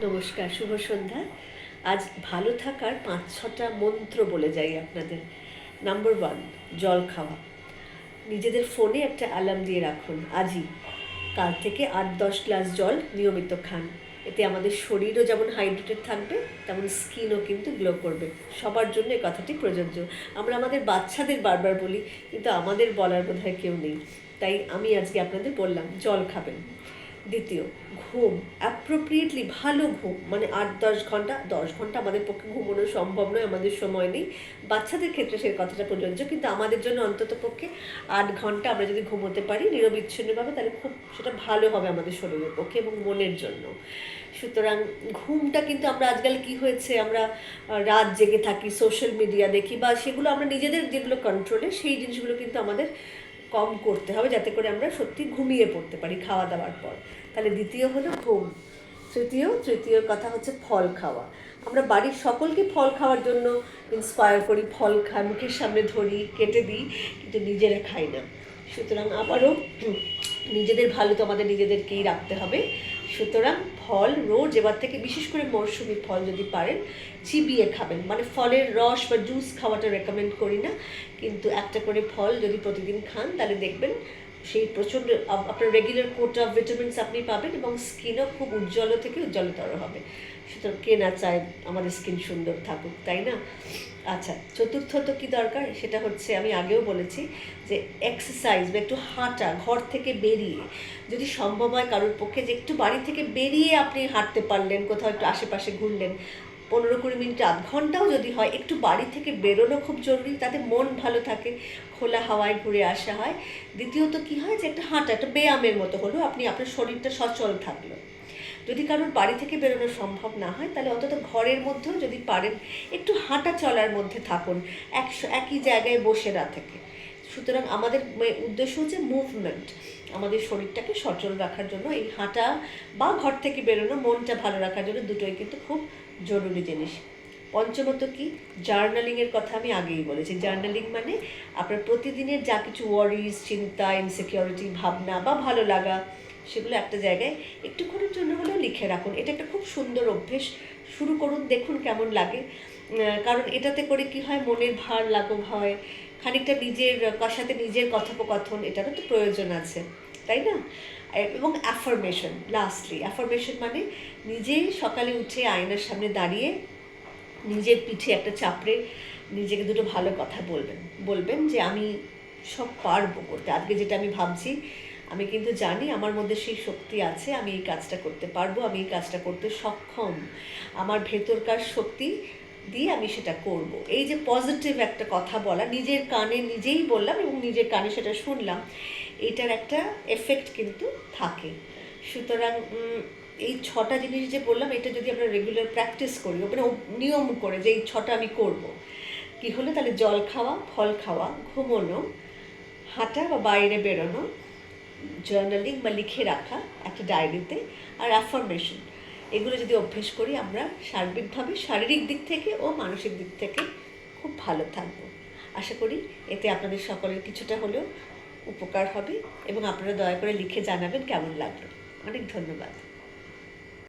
নমস্কার, শুভ সন্ধ্যা। আজ ভালো থাকার ৫-৬টা মন্ত্র বলে যাই আপনাদের। নাম্বার 1, জল খাওয়া। নিজেদের ফোনে একটা অ্যালার্ম দিয়ে রাখুন আজই। কাল থেকে ৮-১০ গ্লাস জল নিয়মিত খান। এতে আমাদের শরীরও যেমন হাইড্রেটেড থাকবে, তেমন স্কিনও কিন্তু গ্লো করবে। সবার জন্য এই কথাটি প্রযোজ্য। আমরা আমাদের বাচ্চাদের বারবার বলি, কিন্তু আমাদের বলার বোধহয় কেউ নেই। তাই আমি আজকে আপনাদের বললাম জল খাবেন। দ্বিতীয়, ঘুম। অ্যাপ্রোপ্রিয়েটলি ভালো ঘুম, মানে ৮-১০ ঘন্টা। ১০ ঘন্টা আমাদের পক্ষে ঘুমানো সম্ভব নয়, আমাদের সময় নেই। বাচ্চাদের ক্ষেত্রে সেই কথাটা প্রযোজ্য, কিন্তু আমাদের জন্য অন্তত পক্ষে ৮ ঘন্টা আমরা যদি ঘুমোতে পারি নিরবিচ্ছিন্নভাবে, তাহলে খুব সেটা ভালো হবে আমাদের শরীরের পক্ষে এবং মনের জন্য। সুতরাং ঘুমটা কিন্তু আমরা আজকাল কি হয়েছে, আমরা রাত জেগে থাকি, সোশ্যাল মিডিয়া দেখি, বা সেগুলো আমরা নিজেদের যেগুলো কন্ট্রোলে, সেই জিনিসগুলো কিন্তু আমাদের কম করতে হবে, যাতে করে আমরা সত্যি ঘুমিয়ে পড়তে পারি খাওয়া দাওয়ার পর। তাহলে দ্বিতীয় হলো ঘুম। তৃতীয় কথা হচ্ছে ফল খাওয়া। আমরা বাড়ির সকলকে ফল খাওয়ার জন্য ইন্সপায়ার করি, ফল খাই, মুখের সামনে ধরি, কেটে দিই, কিন্তু নিজেরা খাই না। সুতরাং আবারও নিজেদের ভালো তো আমাদের নিজেদেরকেই রাখতে হবে। সুতরাং ফল রোজ এবার থেকে, বিশেষ করে মরশুমি ফল যদি পারেন চিবিয়ে খাবেন, মানে ফলের রস বা জুস খাওয়াটা রেকমেন্ড করি না, কিন্তু একটা করে ফল যদি প্রতিদিন খান, তাহলে দেখবেন সেই প্রচণ্ড আপনার রেগুলার কোটা অফ ভিটামিনস আপনি পাবেন, এবং স্কিনও খুব উজ্জ্বল থেকে উজ্জ্বলতর হবে। সুতরাং কে না চায় আমাদের স্কিন সুন্দর থাকুক, তাই না? আচ্ছা, চতুর্থত কি দরকার, সেটা হচ্ছে আমি আগেও বলেছি যে এক্সারসাইজ বা একটু হাঁটা, ঘর থেকে বেরিয়ে, যদি সম্ভব হয় কারোর পক্ষে যে একটু বাড়ি থেকে বেরিয়ে আপনি হাঁটতে পারলেন, কোথাও একটু আশেপাশে ঘুরলেন, ১৫-২০ মিনিট, আধ ঘন্টাও যদি হয়, একটু বাড়ি থেকে বেরোনো খুব জরুরি, তাতে মন ভালো থাকে, খোলা হাওয়ায় ঘুরে আসা হয়। দ্বিতীয়ত কি হয়, যে একটা হাঁটা, একটা ব্যায়ামের মতো হলো, আপনি আপনার শরীরটা সচল থাকলো। যদি কারোর বাড়ি থেকে বেরোনো সম্ভব না হয়, তাহলে অন্তত ঘরের মধ্যেও যদি পারেন একটু হাঁটা চলার মধ্যে থাকুন, একই জায়গায় বসে না থেকে। সুতরাং আমাদের উদ্দেশ্য হচ্ছে মুভমেন্ট, আমাদের শরীরটাকে সচল রাখার জন্য এই হাঁটা বা ঘর থেকে বেরোনো, মনটা ভালো রাখার জন্য, দুটোই কিন্তু খুব জরুরি জিনিস। পঞ্চমত কি, জার্নালিংয়ের কথা আমি আগেই বলেছি। জার্নালিং মানে আপনার প্রতিদিনের যা কিছু ওয়ারিজ, চিন্তা, ইনসিকিউরিটি, ভাবনা বা ভালো লাগা, সেগুলো একটা জায়গায় একটুক্ষণের জন্য হলেও লিখে রাখুন। এটা একটা খুব সুন্দর অভ্যেস, শুরু করুন, দেখুন কেমন লাগে। কারণ এটাতে করে কি হয়, মনের ভার লাঘব হয়, খানিকটা নিজের সাথে নিজের কথোপকথন, এটারও তো প্রয়োজন আছে, তাই না? এবং অ্যাফার্মেশন, অ্যাফার্মেশন মানে নিজে সকালে উঠে আয়নার সামনে দাঁড়িয়ে নিজের পিঠে একটা চাপড়ে নিজেকে দুটো ভালো কথা বলবেন যে আমি সব পারবো করতে, আজকে যেটা আমি ভাবছি আমি কিন্তু জানি আমার মধ্যে সেই শক্তি আছে, আমি এই কাজটা করতে পারবো, আমি এই কাজটা করতে সক্ষম, আমার ভেতরকার শক্তি দিয়ে আমি সেটা করব। এই যে পজিটিভ একটা কথা বলা, নিজের কানে নিজেই বললাম এবং নিজের কানে সেটা শুনলাম, এটার একটা এফেক্ট কিন্তু থাকে। সুতরাং এই 6টা জিনিস যে বললাম, এটা যদি আমরা রেগুলার প্র্যাকটিস করি, মানে নিয়ম করে যে এই 6টা আমি করব, কি হলো, তাহলে জল খাওয়া, ফল খাওয়া, ঘুমোনো, হাঁটা বা বাইরে বেরোনো, জার্নালিং বা লিখে রাখা একটা ডায়েরিতে, আর অ্যাফার্মেশন, এগুলো যদি অভ্যেস করি, আমরা সার্বিকভাবে শারীরিক দিক থেকে ও মানসিক দিক থেকে খুব ভালো থাকবো। আশা করি এতে আপনাদের সকলের কিছুটা হলেও উপকার হবে, এবং আপনারা দয়া করে লিখে জানাবেন কেমন লাগলো। অনেক ধন্যবাদ।